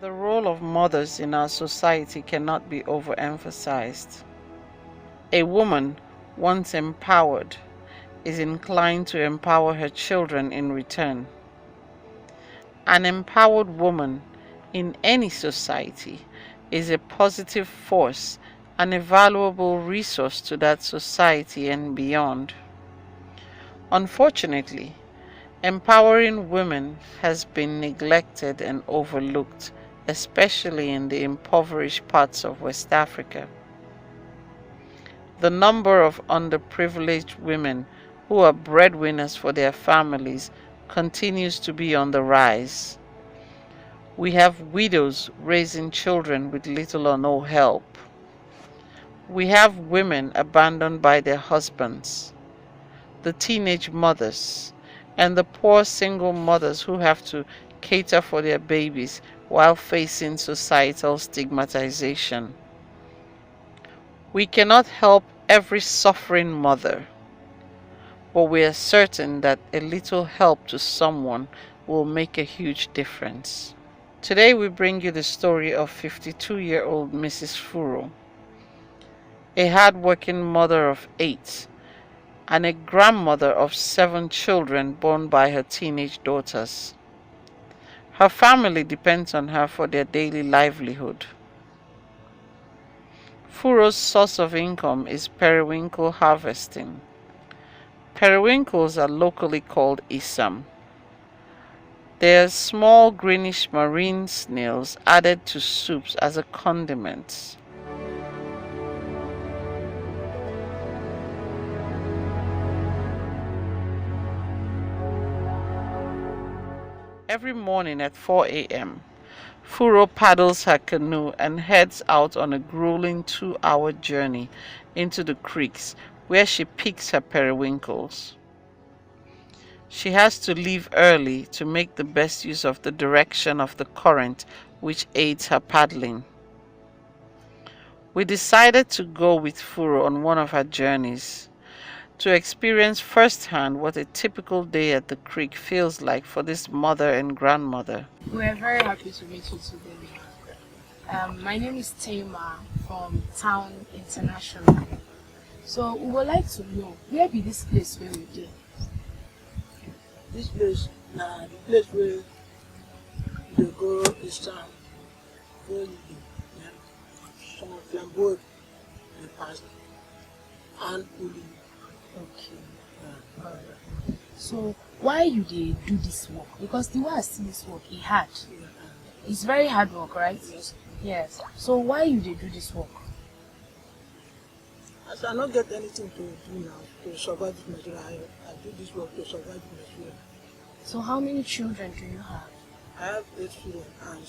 The role of mothers in our society cannot be overemphasized. A woman, once empowered, is inclined to empower her children in return. An empowered woman in any society is a positive force and a valuable resource to that society and beyond. Unfortunately, empowering women has been neglected and overlooked, especially in the impoverished parts of West Africa. The number of underprivileged women who are breadwinners for their families continues to be on the rise. We have widows raising children with little or no help. We have women abandoned by their husbands, the teenage mothers, and the poor single mothers who have to cater for their babies while facing societal stigmatization. We cannot help every suffering mother, but we are certain that a little help to someone will make a huge difference. Today we bring you the story of 52-year-old Mrs. Furo, a hard-working mother of 8 and a grandmother of 7 children born by her teenage daughters. Her family depends on her for their daily livelihood. Furo's source of income is periwinkle harvesting. Periwinkles are locally called isam. They are small greenish marine snails added to soups as a condiment. Every morning at 4 a.m., Furo paddles her canoe and heads out on a grueling 2-hour journey into the creeks where she picks her periwinkles. She has to leave early to make the best use of the direction of the current which aids her paddling. We decided to go with Furo on one of her journeys to experience firsthand what a typical day at the creek feels like for this mother and grandmother. We are very happy to meet you today. My name is Tema from Town International. So we would like to know, where be this place where we dey? This place na the place where they go is town. Where some flamboyant they pass and Uli. Okay. Alright. So why you dey do this work? Because the way I see this work, it's hard. It's very hard work, right? Yes. Yes. So why you dey do this work? As I not get anything to do now to survive this Nigeria, I do this work to survive this Nigeria. So how many children do you have? I have 8 children and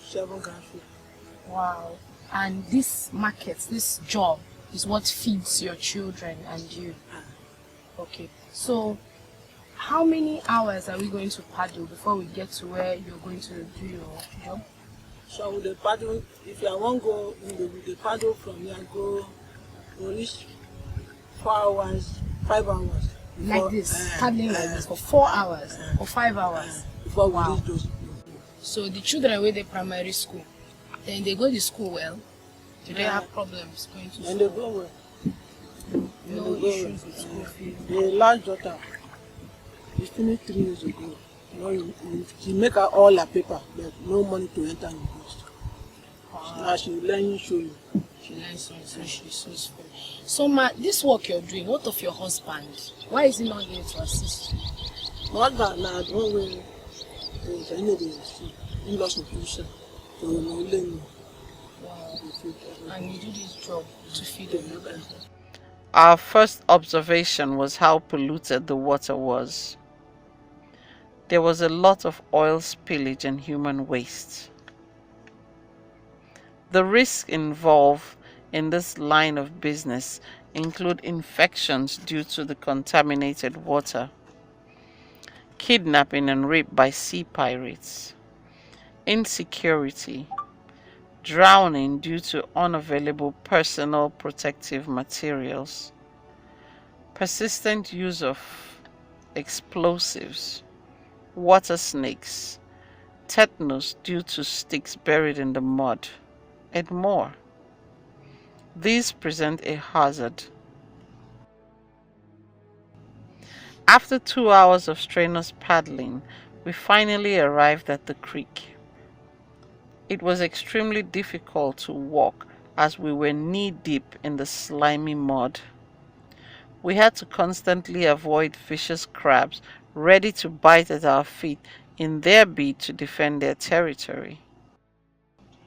7 grandchildren. Wow. And this market, this job, is what feeds your children and you. Okay. So how many hours are we going to paddle before we get to where you're going to do your job? So with the paddle, if I want to go with the paddle from here, go reach 4 hours, 5 hours. Before, like this, paddling like this for 4 hours or 5 hours. Before Wow. we reach those. So the children where they primary school, then they go to school well. Do they have problems going to And they school? go well. No issues with school fees. The large daughter, she finished 3 years ago. You know, she make her all her paper, but no money to enter university. Now she learning showing. She learns so she's so spoiled. So ma, this work you're doing, what of your husband? Why is he not here to assist you? My husband now the one way he lost his position. So he will learn me. Wow. And you do this job to feed everybody. Our first observation was how polluted the water was. There was a lot of oil spillage and human waste. The risks involved in this line of business include infections due to the contaminated water, kidnapping and rape by sea pirates, insecurity, drowning due to unavailable personal protective materials, persistent use of explosives, water snakes, tetanus due to sticks buried in the mud, and more. These present a hazard. After 2 hours of strenuous paddling, we finally arrived at the creek. It was extremely difficult to walk as we were knee-deep in the slimy mud. We had to constantly avoid vicious crabs ready to bite at our feet in their bid to defend their territory.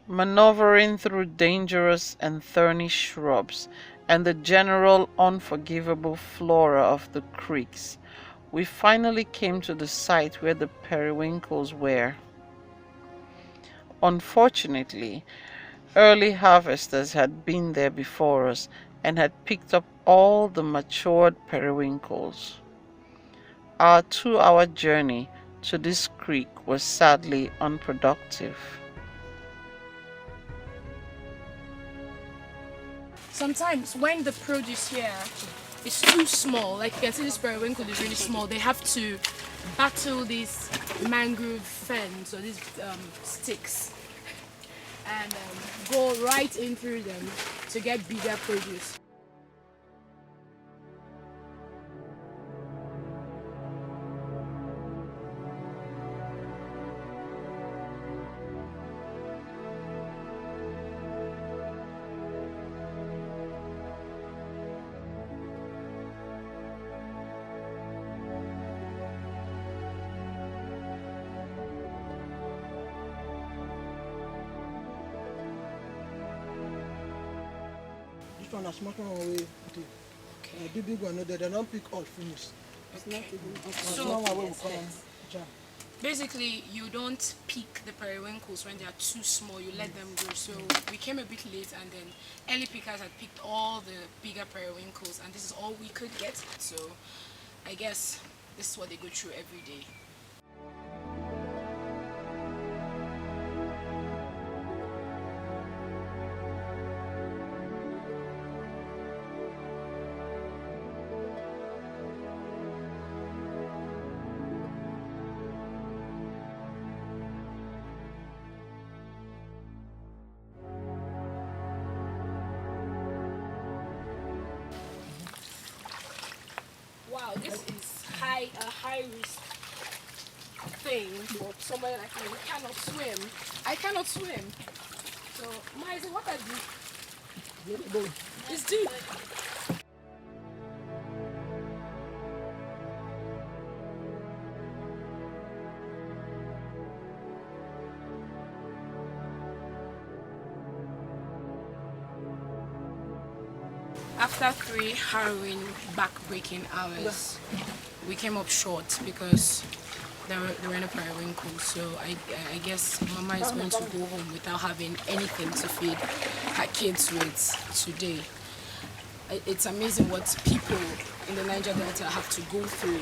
Maneuvering through dangerous and thorny shrubs and the general unforgivable flora of the creeks, we finally came to the site where the periwinkles were. Unfortunately, early harvesters had been there before us and had picked up all the matured periwinkles. Our 2-hour journey to this creek was sadly unproductive. Sometimes when the produce here is too small, like you can see this periwinkle is really small, they have to battle these mangrove ferns or these sticks and go right in through them to get bigger produce. This one, a small one away. The big one, no, they don't pick all finish. It's not even. So, Small one will come jam. basically, you don't pick the periwinkles when they are too small, you let them go. So we came a bit late and then early pickers had picked all the bigger periwinkles and this is all we could get. So I guess this is what they go through every day. Wow, this is a high risk thing for somebody like me who cannot swim. I cannot swim. So, Maize, what I do? It's deep. After 3 harrowing, back-breaking hours, we came up short because there were no periwinkles. So I guess Mama is going to go home without having anything to feed her kids with today. It's amazing what people in the Niger Delta have to go through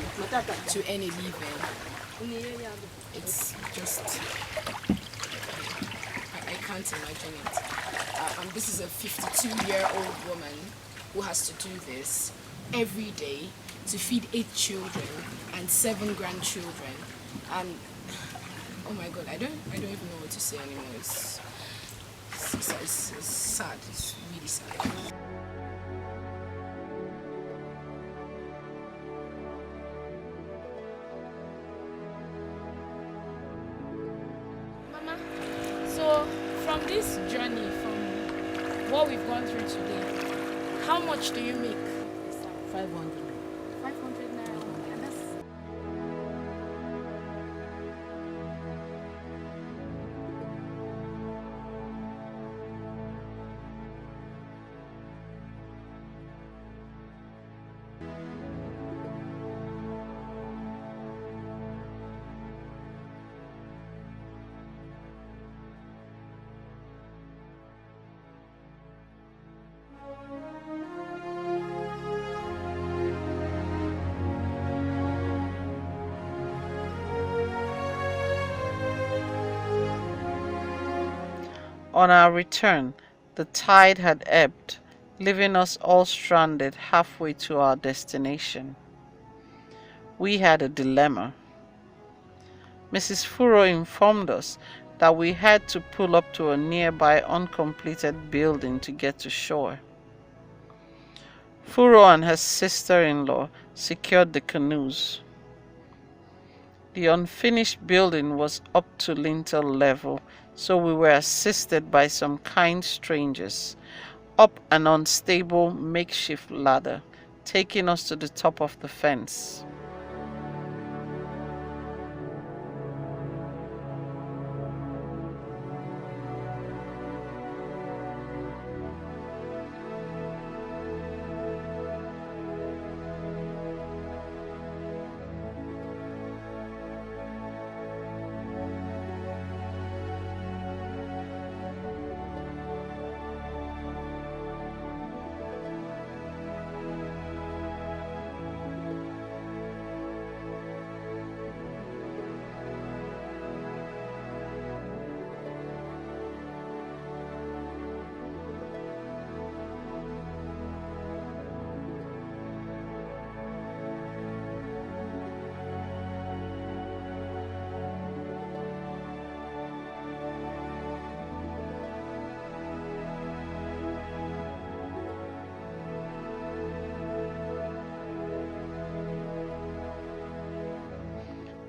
to earn a living. It's just, I can't imagine it. This is a 52-year-old woman who has to do this every day to feed 8 children and 7 grandchildren, and oh my god, I don't even know what to say anymore. It's sad. It's really sad. Mama, so from this journey, from what we've gone through today, how much do you make? 500. 500 naira. And that's... On our return, the tide had ebbed, leaving us all stranded halfway to our destination. We had a dilemma. Mrs. Furo informed us that we had to pull up to a nearby uncompleted building to get to shore. Furo and her sister-in-law secured the canoes. The unfinished building was up to lintel level, so we were assisted by some kind strangers up an unstable makeshift ladder, taking us to the top of the fence.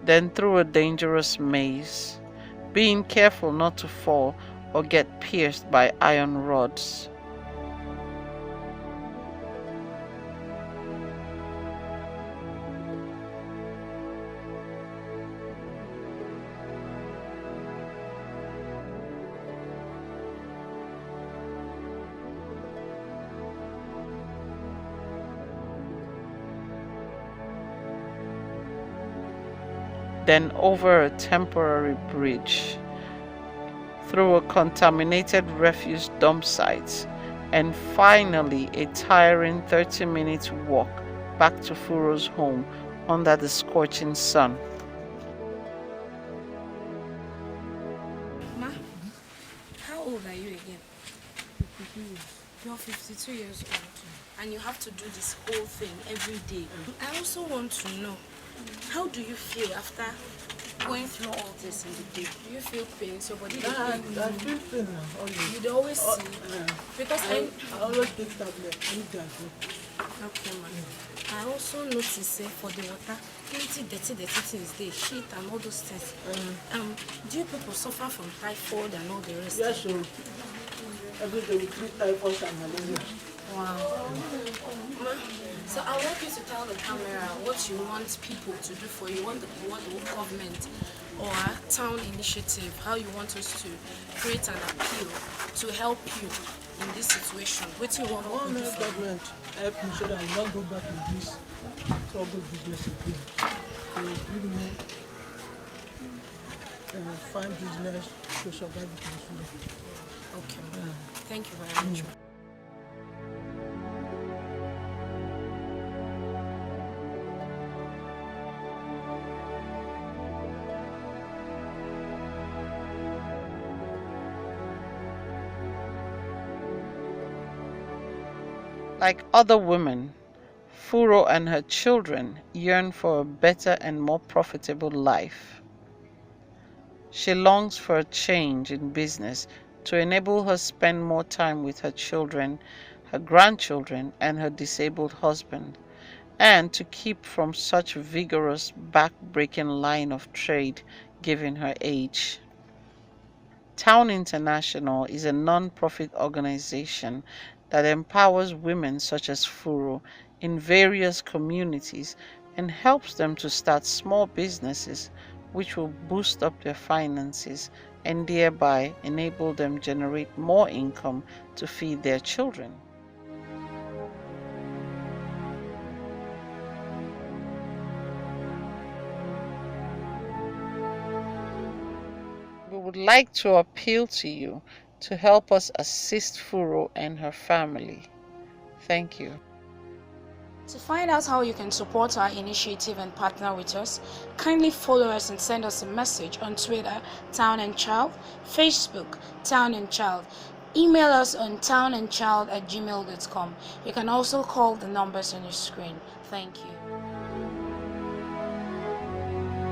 Then through a dangerous maze, being careful not to fall or get pierced by iron rods. Then over a temporary bridge, through a contaminated refuse dump site, and finally a tiring 30-minute walk back to Furo's home under the scorching sun. Ma, how old are you again? 52 years. You're 52 years old, and you have to do this whole thing every day. I also want to know, how do you feel after going through all this in the day? Do you feel pain? So body dey I pain you? feel pain now, always. You dey always see? Because I always take tablet anytime I go. Okay, ma. I also notice for the water, plenty dirty things there, shit and all those things. Do you people suffer from typhoid and all the rest? Yes, so every day we treat typhoid and malaria. Wow. Ma, so I want you to tell the camera what you want people to do for you, what the government or town initiative, how you want us to create an appeal to help you in this situation. What you want One to do for you? government help me so that I don't go back to this trouble business again. So give me find business to survive with my food. Okay. Thank you very much. Like other women, Furo and her children yearn for a better and more profitable life. She longs for a change in business to enable her spend more time with her children, her grandchildren, and her disabled husband, and to keep from such vigorous back-breaking line of trade given her age. Town International is a non-profit organization that empowers women such as Furo in various communities and helps them to start small businesses which will boost up their finances and thereby enable them generate more income to feed their children. We would like to appeal to you to help us assist Furo and her family. Thank you. To find out how you can support our initiative and partner with us, kindly follow us and send us a message on Twitter, Town and Child, Facebook, Town and Child. Email us on townandchild@gmail.com. You can also call the numbers on your screen. Thank you.